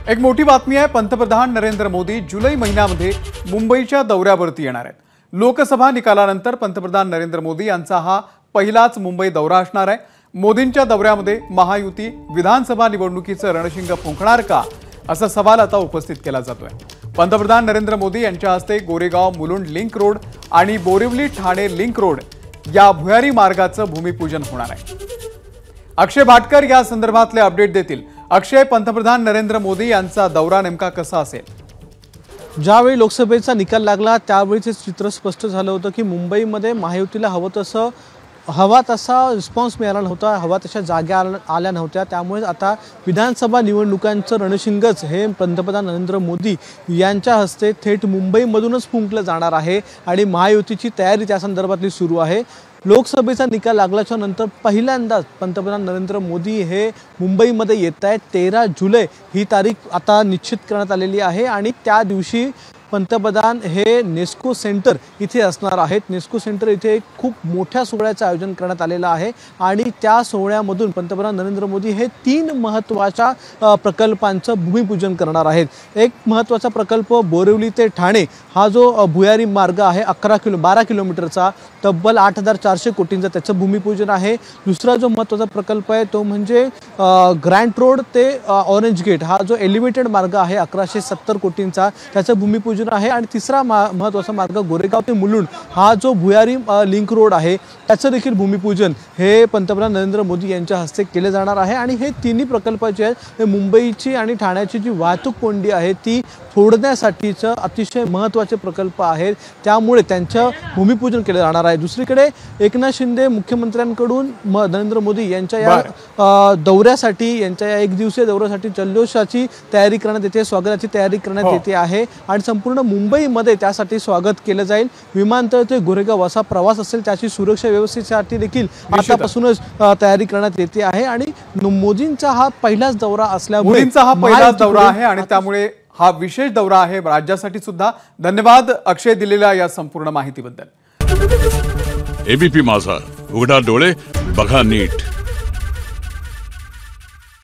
एक मोठी बातमी आहे। पंतप्रधान नरेंद्र मोदी जुलै महिन्यामध्ये मुंबईच्या दौऱ्यावरती येणार आहेत। लोकसभा निकालानंतर पंतप्रधान नरेंद्र मोदी यांचा हा पहिलाच मुंबई दौरा असणार आहे। मोदींच्या दौऱ्यामध्ये महायुती विधानसभा निवडणुकीचं रणशिंग फुंकणार का, असा सवाल आता उपस्थित केला जातोय। पंतप्रधान नरेंद्र मोदी यांच्या हस्ते गोरेगाव मुलुंड लिंक रोड आणि बोरिवली ठाणे लिंक रोड या भुयारी मार्गाचं भूमिपूजन होणार आहे। अक्षय भाटकर या संदर्भातले अपडेट देतील। अक्षय, पंतप्रधान नरेंद्र मोदी यांचा दौरा नेमका कसा असेल? ज्यावेळी लोकसभेचा निकाल लागला त्यावेळीच चित्र स्पष्ट झालं होतं की मुंबईमध्ये महायुतीला हवा तसा रिस्पॉन्स मिळाला नव्हता, हवा तशा जागा आल्या नव्हत्या। त्यामुळे आता विधानसभा निवडणुकांचं रणशिंगच हे पंतप्रधान नरेंद्र मोदी यांच्या हस्ते थेट मुंबईमधूनच फुंकलं जाणार आहे आणि महायुतीची तयारी त्या संदर्भातली सुरू आहे। लोकसभेचा निकाल लागल्याच्या नंतर पहिल्यांदाच पंतप्रधान नरेंद्र मोदी हे मुंबईमध्ये येत आहेत। 13 जुलै ही तारीख आता निश्चित करण्यात आलेली आहे आणि त्या दिवशी पंतप्रधान हे नेस्को सेंटर इथे असणार आहेत। नेस्को सेंटर इथे एक खूप मोठ्या सोहळ्याचं आयोजन करण्यात आलेलं आहे आणि त्या सोहळ्यामधून पंतप्रधान नरेंद्र मोदी हे 3 महत्त्वाच्या प्रकल्पांचं भूमिपूजन करणार आहेत। एक महत्त्वाचा प्रकल्प बोरिवली ते ठाणे हा जो भुयारी मार्ग आहे 12 किलोमीटरचा, तब्बल 8,400 कोटींचा त्याचं भूमिपूजन आहे। दुसरा जो महत्त्वाचा प्रकल्प आहे तो म्हणजे ग्रँड रोड ते ऑरेंज गेट हा जो एलिव्हेटेड मार्ग आहे 1170 कोटींचा, त्याचं भूमिपूजन आहे। आणि तिसरा महत्त्वाचा मार्ग गोरेगाव ते मुलुंड हा जो भुयारी लिंक रोड आहे त्याचं देखील भूमिपूजन हे पंतप्रधान नरेंद्र मोदी यांच्या हस्ते केले जाणार आहे। आणि हे तिन्ही प्रकल्प जे आहेत ते मुंबईची आणि ठाण्याची जी वाहतूक कोंडी आहे ती फोडण्यासाठीचं अतिशय महत्त्वाचे प्रकल्प आहेत, त्यामुळे त्यांचं भूमिपूजन केले जाणार आहे। दुसरीकडे एकनाथ शिंदे मुख्यमंत्र्यांकडून नरेंद्र मोदी यांच्या या दौऱ्यासाठी, यांच्या या एक दिवसीय दौऱ्यासाठी जल्लोषाची तयारी करण्यात येते, स्वागताची तयारी करण्यात येते आहे आणि संपूर्ण मुंबईमध्ये त्यासाठी स्वागत केलं जाईल। विमानतळ ते गोरेगाव असा प्रवास असेल, त्याची सुरक्षा व्यवस्थेसाठी देखील आतापासूनच तयारी करण्यात येते आहे। आणि मोदींचा हा पहिलाच दौरा असल्यामुळे आहे आणि त्यामुळे हा विशेष दौरा आहे राज्यासाठी सुद्धा। धन्यवाद अक्षय दिलेल्या या संपूर्ण माहितीबद्दल। एबीपी माझा, उघडा डोळे बघा नीट।